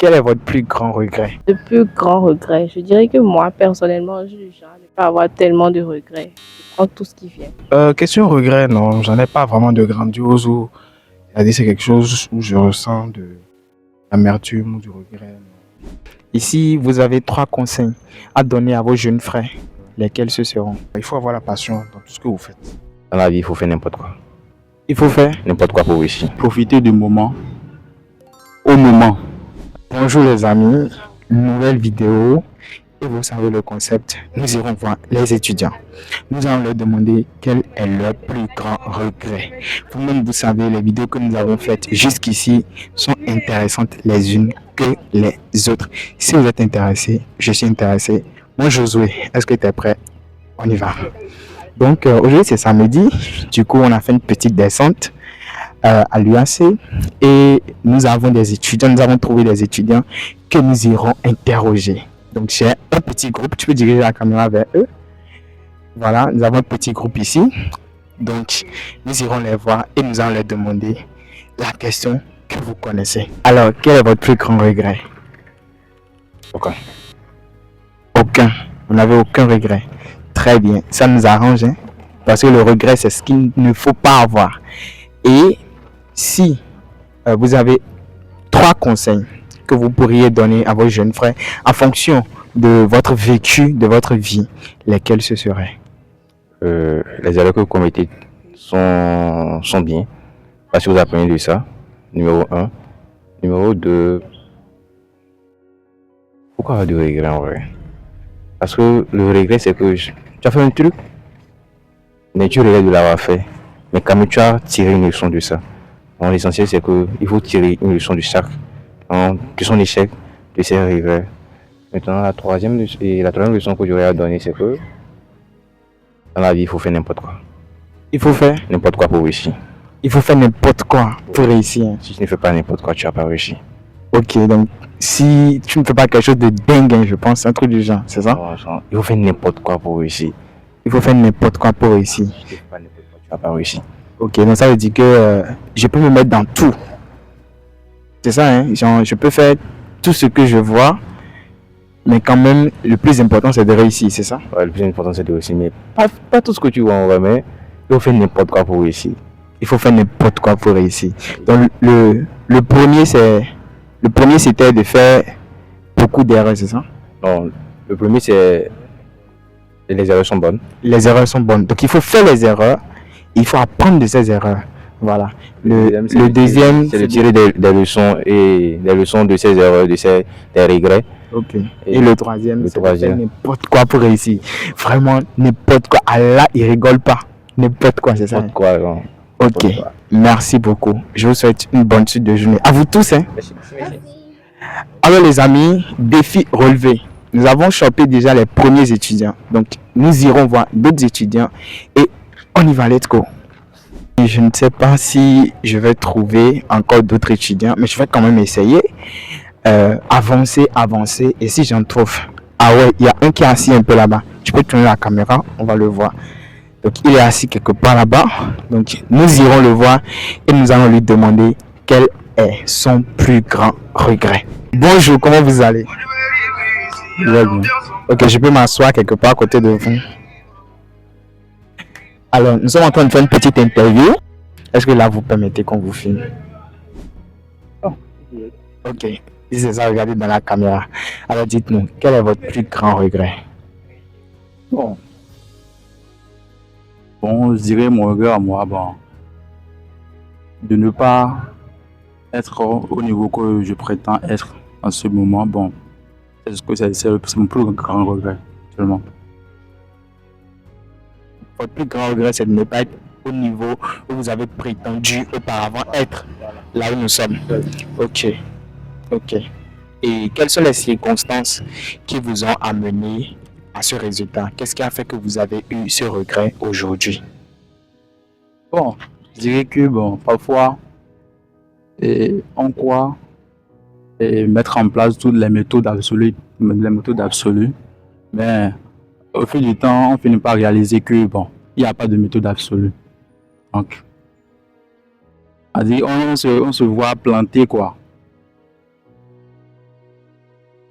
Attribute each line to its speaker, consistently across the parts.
Speaker 1: quel est votre plus grand regret?
Speaker 2: Le plus grand regret, je dirais que moi, personnellement, je suis du genre à ne pas avoir tellement de regrets. Je prends tout ce qui vient.
Speaker 1: Question regret, non, j'en ai pas vraiment de grandiose ou c'est quelque chose où je ressens de l'amertume ou du regret. Ici, vous avez 3 conseils à donner à vos jeunes frères. Lesquels ce seront? Il faut avoir la passion dans tout ce que vous faites.
Speaker 3: Dans la vie, il faut faire n'importe quoi.
Speaker 1: Il faut faire
Speaker 3: N'importe quoi pour réussir.
Speaker 4: Profiter du moment au moment.
Speaker 1: Bonjour les amis, nouvelle vidéo et vous savez le concept, nous irons voir les étudiants. Nous allons leur demander quel est leur plus grand regret. Vous-même vous savez, les vidéos que nous avons faites jusqu'ici sont intéressantes les unes que les autres. Si vous êtes intéressé, je suis intéressé. Moi Josué, est-ce que tu es prêt? On y va. Donc aujourd'hui c'est samedi, du coup on a fait une petite descente à l'UAC et nous avons trouvé des étudiants que nous irons interroger. Donc j'ai un petit groupe, tu peux diriger la caméra vers eux. Voilà, nous avons un petit groupe ici. Donc nous irons les voir et nous allons leur demander la question que vous connaissez. Alors, quel est votre plus grand regret?
Speaker 3: Aucun.
Speaker 1: Aucun. Vous n'avez aucun regret. Très bien, ça nous arrange, hein? Parce que le regret c'est ce qu'il ne faut pas avoir. Et si vous avez 3 conseils que vous pourriez donner à vos jeunes frères en fonction de votre vécu, de votre vie, lesquels ce seraient?
Speaker 3: Les erreurs que vous commettez sont bien. Parce que vous apprenez de ça. Numéro 1. Numéro 2. Pourquoi avoir de regrets en vrai? Parce que le regret, c'est que tu as fait un truc, mais tu regrettes de l'avoir fait. Mais quand même, tu as tiré une leçon de ça. Donc, l'essentiel, c'est qu'il faut tirer une leçon de chaque. De son échec, de ses regrets. Maintenant, la troisième leçon que j'aurais à donner, c'est que dans la vie, il faut faire n'importe quoi.
Speaker 1: Il faut faire
Speaker 3: N'importe quoi pour réussir.
Speaker 1: Il faut faire n'importe quoi pour réussir.
Speaker 3: Si tu ne fais pas n'importe quoi, tu n'as pas réussi.
Speaker 1: Ok, donc si tu ne fais pas quelque chose de dingue, je pense, un truc du genre, c'est ça?
Speaker 3: Il faut faire n'importe quoi pour réussir.
Speaker 1: Il faut faire n'importe quoi pour réussir.
Speaker 3: Si tu ne fais pas n'importe quoi, tu n'as pas réussi.
Speaker 1: Ok, donc ça veut dire que je peux me mettre dans tout. C'est ça, hein? Genre, je peux faire tout ce que je vois, mais quand même, le plus important, c'est de réussir, c'est ça?
Speaker 3: Ouais, le plus important, c'est de réussir, mais pas tout ce que tu vois en vrai, mais il faut faire n'importe quoi pour réussir.
Speaker 1: Il faut faire n'importe quoi pour réussir. Donc, le premier, c'était de faire beaucoup d'erreurs, c'est ça?
Speaker 3: Non, le premier, c'est les erreurs sont bonnes.
Speaker 1: Les erreurs sont bonnes. Donc, il faut faire les erreurs. Il faut apprendre de ces erreurs. Voilà. Le deuxième,
Speaker 3: c'est de tirer des leçons et des leçons de ces erreurs, des regrets.
Speaker 1: Ok. Et le troisième, c'est de faire
Speaker 3: troisième,
Speaker 1: n'importe quoi pour réussir. Vraiment, n'importe quoi. Allah, il rigole pas. N'importe quoi, c'est ça?
Speaker 3: n'importe quoi, non.
Speaker 1: Ok. Merci beaucoup. Je vous souhaite une bonne suite de journée. À vous tous, hein.
Speaker 3: Merci.
Speaker 1: Alors les amis, défi relevé. Nous avons chopé déjà les premiers étudiants. Donc, nous irons voir d'autres étudiants et on y va, let's go. Et je ne sais pas si je vais trouver encore d'autres étudiants, mais je vais quand même essayer. Avancer. Et si j'en trouve... Ah ouais, il y a un qui est assis un peu là-bas. Tu peux tourner la caméra, on va le voir. Donc, il est assis quelque part là-bas. Donc, nous irons le voir et nous allons lui demander quel est son plus grand regret. Bonjour, comment vous allez?
Speaker 4: Bien.
Speaker 1: Ok, je peux m'asseoir quelque part à côté de vous. Alors, nous sommes en train de faire une petite interview. Est-ce que là, vous permettez qu'on vous filme? Ok, si c'est ça, regardez dans la caméra. Alors, dites-nous, quel est votre plus grand regret?
Speaker 4: Bon, je dirais mon regret à moi, de ne pas être au niveau que je prétends être en ce moment. Bon, c'est mon plus grand regret, seulement.
Speaker 1: Votre plus grand regret, c'est de ne pas être au niveau où vous avez prétendu auparavant être, là où nous sommes. Ok. Et quelles sont les circonstances qui vous ont amené à ce résultat? Qu'est-ce qui a fait que vous avez eu ce regret aujourd'hui?
Speaker 4: Bon, je dirais que parfois, on croit mettre en place toutes les méthodes absolues, mais au fil du temps, on finit par réaliser que il n'y a pas de méthode absolue. Donc, on se voit planter quoi.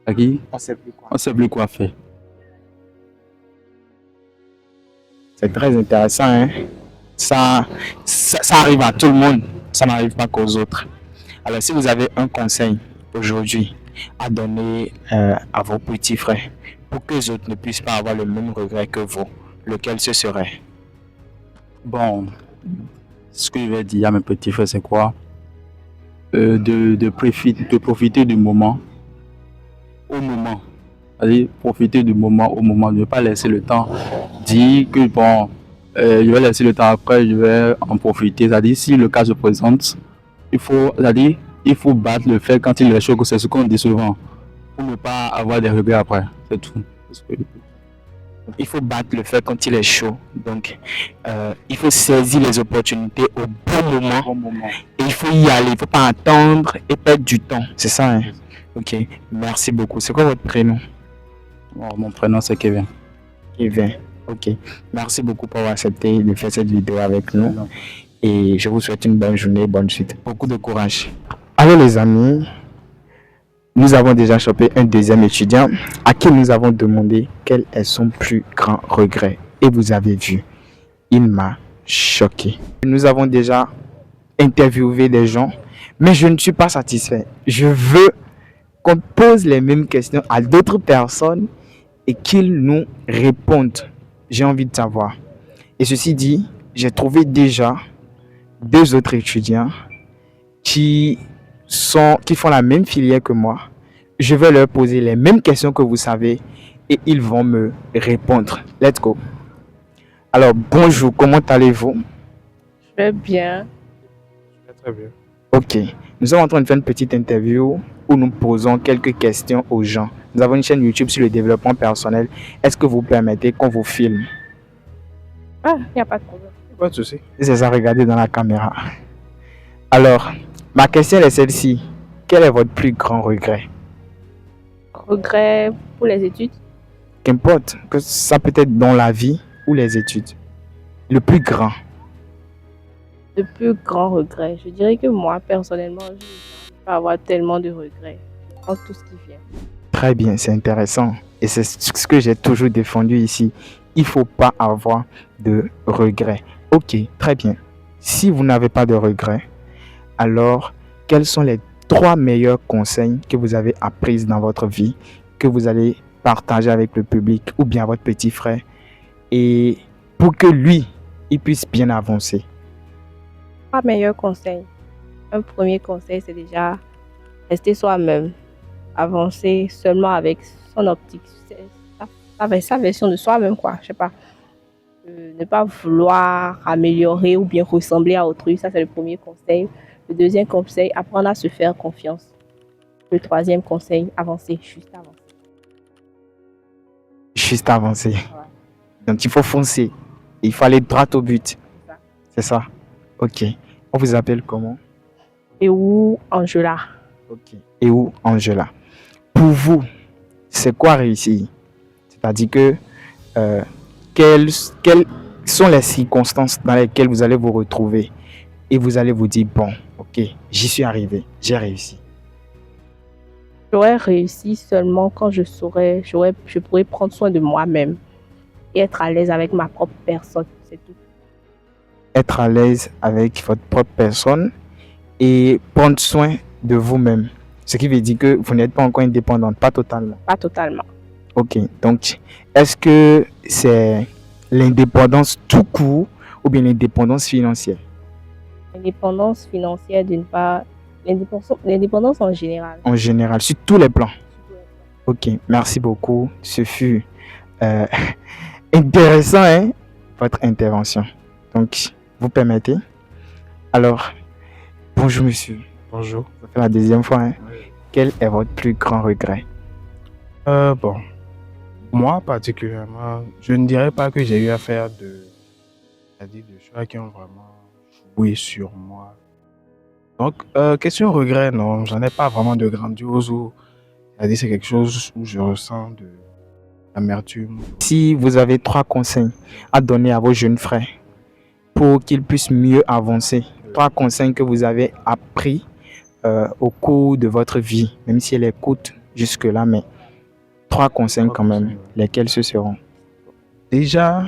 Speaker 4: À qui?
Speaker 1: On sait plus quoi.
Speaker 4: On ne sait plus quoi faire.
Speaker 1: C'est très intéressant, hein. Ça arrive à tout le monde. Ça n'arrive pas qu'aux autres. Alors, si vous avez un conseil aujourd'hui à donner à vos petits frères pour que les autres ne puissent pas avoir le même regret que vous, lequel ce serait?
Speaker 4: Bon, ce que je vais dire à mes petits frères, c'est quoi? De profiter du moment au moment. C'est-à-dire, profiter du moment au moment, ne pas laisser le temps dire que bon, je vais laisser le temps après, je vais en profiter. C'est-à-dire, si le cas se présente, c'est-à-dire, il faut battre le fait quand il est chaud, que c'est ce qu'on dit souvent, pour ne pas avoir des regrets après. C'est tout. C'est ce que je peux dire.
Speaker 1: Il faut battre le feu quand il est chaud. Donc, il faut saisir les opportunités au bon moment.
Speaker 4: Bon moment.
Speaker 1: Et il faut y aller. Il ne faut pas attendre et perdre du temps. C'est ça, hein? Ok. Merci beaucoup. C'est quoi votre prénom?
Speaker 4: Bon, mon prénom, c'est Kevin.
Speaker 1: Kevin. Ok. Merci beaucoup pour avoir accepté de faire cette vidéo avec nous. Et je vous souhaite une bonne journée, bonne suite. Beaucoup de courage. Alors les amis, nous avons déjà chopé un deuxième étudiant à qui nous avons demandé quel est son plus grand regret. Et vous avez vu, il m'a choqué. Nous avons déjà interviewé des gens, mais je ne suis pas satisfait. Je veux qu'on pose les mêmes questions à d'autres personnes et qu'ils nous répondent. J'ai envie de savoir. Et ceci dit, j'ai trouvé déjà 2 autres étudiants qui font la même filière que moi. Je vais leur poser les mêmes questions que vous savez et ils vont me répondre. Let's go. Alors, bonjour, comment allez-vous?
Speaker 2: Je vais bien.
Speaker 4: Très bien.
Speaker 1: Ok, nous sommes en train de faire une petite interview où nous posons quelques questions aux gens. Nous avons une chaîne YouTube sur le développement personnel. Est-ce que vous permettez qu'on vous filme?
Speaker 2: Ah, il n'y a pas de problème.
Speaker 4: Pas de souci.
Speaker 1: C'est ça, regardez dans la caméra. Alors, ma question est celle-ci. Quel est votre plus grand regret?
Speaker 2: Regret pour les études?
Speaker 1: Qu'importe, que ça peut être dans la vie ou les études. Le plus grand.
Speaker 2: Le plus grand regret. Je dirais que moi, personnellement, je ne vais pas avoir tellement de regrets. Je prends tout ce qui vient.
Speaker 1: Très bien, c'est intéressant. Et c'est ce que j'ai toujours défendu ici. Il ne faut pas avoir de regrets. Ok, très bien. Si vous n'avez pas de regrets, alors quels sont les 3 meilleurs conseils que vous avez appris dans votre vie, que vous allez partager avec le public ou bien votre petit frère, et pour que lui, il puisse bien avancer?
Speaker 2: 3 meilleurs conseils. Un premier conseil, c'est déjà rester soi-même. Avancer seulement avec son optique. Sa version de soi-même, quoi. Je sais pas. Ne pas vouloir améliorer ou bien ressembler à autrui. Ça, c'est le premier conseil. Le deuxième conseil, apprendre à se faire confiance. Le troisième conseil, avancer, juste avancer.
Speaker 1: Juste avancer. Donc il faut foncer. Il faut aller droit au but. C'est ça. Ok. On vous appelle comment?
Speaker 2: Et où Angela?
Speaker 1: Ok. Et où Angela? Pour vous, c'est quoi réussir? C'est-à-dire que quelles sont les circonstances dans lesquelles vous allez vous retrouver et vous allez vous dire, bon, ok, j'y suis arrivé, j'ai réussi.
Speaker 2: J'aurais réussi seulement quand je pourrais prendre soin de moi-même et être à l'aise avec ma propre personne, c'est tout.
Speaker 1: Être à l'aise avec votre propre personne et prendre soin de vous-même. Ce qui veut dire que vous n'êtes pas encore indépendante, pas totalement.
Speaker 2: Pas totalement.
Speaker 1: Ok, donc est-ce que c'est l'indépendance tout court ou bien l'indépendance financière?
Speaker 2: L'indépendance financière d'une part, l'indépendance en général.
Speaker 1: En général, sur tous les plans. Ok, merci beaucoup. Ce fut intéressant, hein, votre intervention. Donc, vous permettez? Alors, bonjour monsieur.
Speaker 5: Bonjour.
Speaker 1: Ça fait la deuxième fois, hein.
Speaker 5: Oui.
Speaker 1: Quel est votre plus grand regret?
Speaker 5: Bon, moi particulièrement, je ne dirais pas que j'ai eu à faire c'est-à-dire de choix qui ont vraiment joué sur moi. Donc, question regret, non, j'en ai pas vraiment de grandiose ou c'est-à-dire c'est quelque chose où je ressens de l'amertume.
Speaker 1: Si vous avez 3 conseils à donner à vos jeunes frères pour qu'ils puissent mieux avancer, 3 conseils que vous avez appris au cours de votre vie, même si elle est courte jusque-là, mais 3 conseils
Speaker 5: Trois
Speaker 1: quand même.
Speaker 5: conseils, ouais.
Speaker 1: Lesquels ce seront?
Speaker 5: Déjà,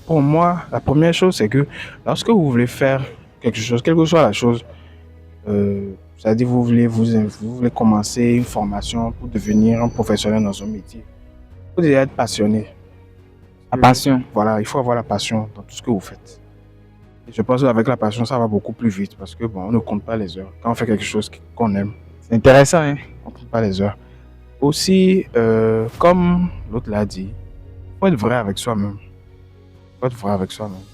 Speaker 5: pour moi, la première chose, c'est que lorsque vous voulez faire quelque chose, quelle que soit la chose, c'est-à-dire vous voulez commencer une formation pour devenir un professionnel dans un métier, il faut déjà être passionné.
Speaker 1: La passion.
Speaker 5: Voilà, il faut avoir la passion dans tout ce que vous faites. Et je pense qu'avec la passion, ça va beaucoup plus vite parce que bon, on ne compte pas les heures. Quand on fait quelque chose qu'on aime,
Speaker 1: C'est intéressant, hein?
Speaker 5: on ne compte pas les heures. Aussi, comme l'autre l'a dit, il faut être vrai avec soi-même. Il faut être vrai avec soi-même.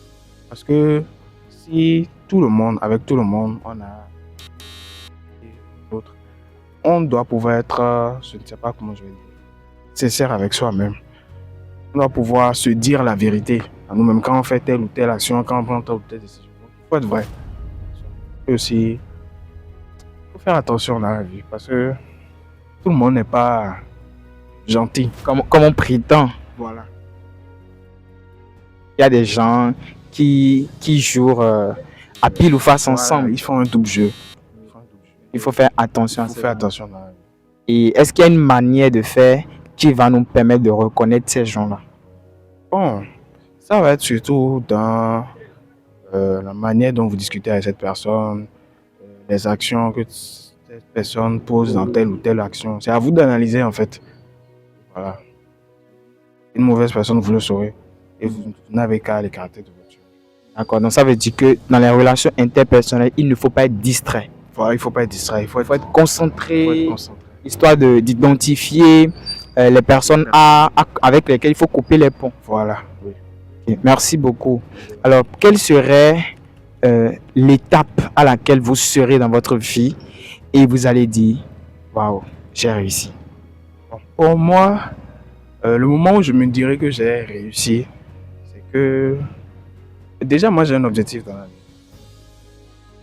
Speaker 5: Parce que si avec tout le monde, on a l'autre, on doit pouvoir être, je ne sais pas comment je vais dire, sincère avec soi-même. On doit pouvoir se dire la vérité à nous-mêmes quand on fait telle ou telle action, quand on prend telle ou telle décision. Il faut être vrai. Et aussi, il faut faire attention dans la vie parce que tout le monde n'est pas gentil.
Speaker 1: Comme on prétend,
Speaker 5: Voilà.
Speaker 1: il y a des gens qui jouent à pile ou face ensemble.
Speaker 5: Ils font un double jeu.
Speaker 1: Il faut faire attention à
Speaker 5: Il faut
Speaker 1: ça.
Speaker 5: faire attention dans la vie.
Speaker 1: Et est-ce qu'il y a une manière de faire qui va nous permettre de reconnaître ces gens-là?
Speaker 5: Bon, ça va être surtout dans la manière dont vous discutez avec cette personne, les actions que cette personne pose dans telle ou telle action. C'est à vous d'analyser en fait. Voilà. Une mauvaise personne, vous le saurez. Et vous n'avez qu'à l'écarter de votre vie.
Speaker 1: D'accord, donc ça veut dire que dans les relations interpersonnelles, il ne faut pas être distrait.
Speaker 5: Voilà, il ne faut pas être distrait. Il faut
Speaker 1: Il faut être concentré,
Speaker 5: faut être concentré.
Speaker 1: histoire d'identifier les personnes avec lesquelles il faut couper les ponts.
Speaker 5: Voilà. Oui.
Speaker 1: Ok, merci beaucoup. Alors, quelle serait l'étape à laquelle vous serez dans votre vie et vous allez dire, waouh, j'ai réussi?
Speaker 5: Bon, pour moi, le moment où je me dirais que j'ai réussi, c'est que déjà moi j'ai un objectif dans la vie.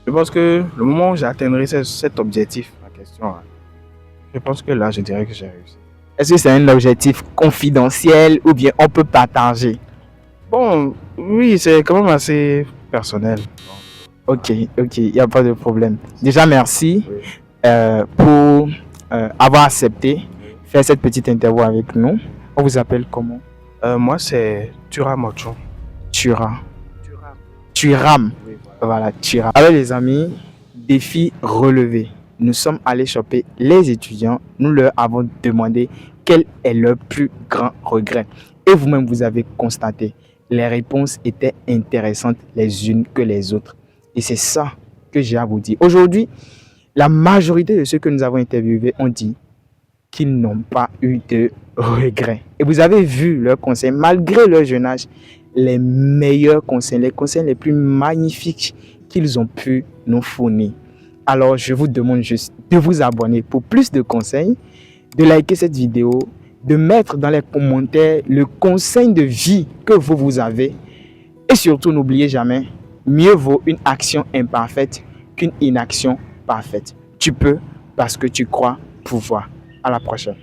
Speaker 5: Je pense que le moment où j'atteindrai cet objectif en question, hein, je pense que là je dirais que j'ai réussi.
Speaker 1: Est-ce que c'est un objectif confidentiel ou bien on peut partager?
Speaker 5: Bon, oui, c'est quand même assez personnel.
Speaker 1: Ok, il n'y a pas de problème. Déjà, merci
Speaker 5: Oui.
Speaker 1: pour avoir accepté faire cette petite interview avec nous. On vous appelle comment?
Speaker 5: Moi c'est Thuram Ocho.
Speaker 1: Thuram. Thuram.
Speaker 5: Oui, voilà.
Speaker 1: Voilà, Thuram. Alors les amis, défi relevé. Nous sommes allés choper les étudiants. Nous leur avons demandé quel est leur plus grand regret. Et vous-même, vous avez constaté, les réponses étaient intéressantes les unes que les autres. Et c'est ça que j'ai à vous dire. Aujourd'hui, la majorité de ceux que nous avons interviewés ont dit qu'ils n'ont pas eu de regrets. Et vous avez vu leurs conseils, malgré leur jeune âge, les meilleurs conseils, les conseils les plus magnifiques qu'ils ont pu nous fournir. Alors, je vous demande juste de vous abonner pour plus de conseils, de liker cette vidéo, de mettre dans les commentaires le conseil de vie que vous avez. Et surtout, n'oubliez jamais, mieux vaut une action imparfaite qu'une inaction parfaite. Tu peux parce que tu crois pouvoir. À la prochaine.